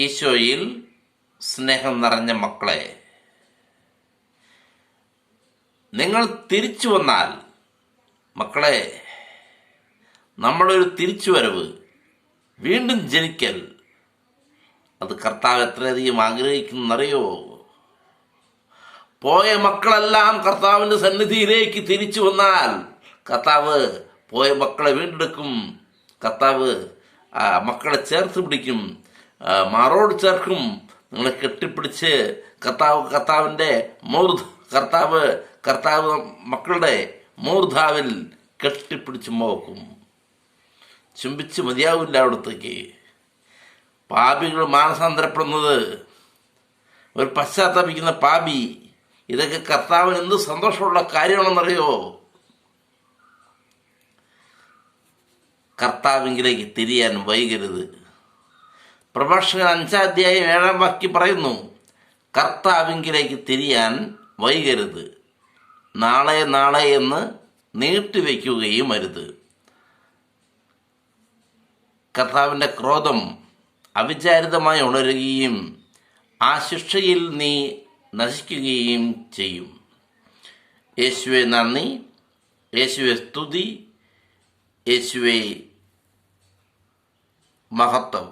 ഈശോയിൽ സ്നേഹം നിറഞ്ഞ മക്കളെ, നിങ്ങൾ തിരിച്ചു വന്നാൽ, മക്കളെ, നമ്മളൊരു തിരിച്ചുവരവ്, വീണ്ടും ജനിക്കൽ, അത് കർത്താവ് എത്രയധികം ആഗ്രഹിക്കുന്നറിയോ? പോയ മക്കളെല്ലാം കർത്താവിൻ്റെ സന്നിധിയിലേക്ക് തിരിച്ചു വന്നാൽ കർത്താവ് പോയ മക്കളെ വീണ്ടെടുക്കും. കർത്താവ് മക്കളെ ചേർത്ത് പിടിക്കും, മാറോട് ചേർക്കും. നിങ്ങളെ കെട്ടിപ്പിടിച്ച് കർത്താവ് മക്കളുടെ മൂർധാവിൽ കെട്ടിപ്പിടിച്ച് മോക്കും. ചുംബിച്ച് മതിയാവില്ല അവിടത്തേക്ക്. പാപികൾ മാനസാന്തരപ്പെടുന്നത്, ഒരു പശ്ചാത്തപിക്കുന്ന പാപി, ഇതൊക്കെ കർത്താവിന് എന്ത് സന്തോഷമുള്ള കാര്യമാണെന്നറിയോ? കർത്താവിങ്കിലേക്ക് തിരിയാൻ വൈകരുത്. പ്രഭാഷകൻ 5-ാം അധ്യായം 7-ാം വാക്യം പറയുന്നു, കർത്താവിങ്കിലേക്ക് തിരിയാൻ വൈകരുത്, നാളെ നാളെ എന്ന് നീട്ടിവെക്കുകയും അരുത്. കർത്താവിൻ്റെ ക്രോധം അവിചാരിതമായി ഉണരുകയും ആ ശിക്ഷയിൽ നീ നശിക്കുകയും ചെയ്യും. യേശുവെ നന്ദി, യേശുവെ സ്തുതി, യേശുവെ മഹത്വം.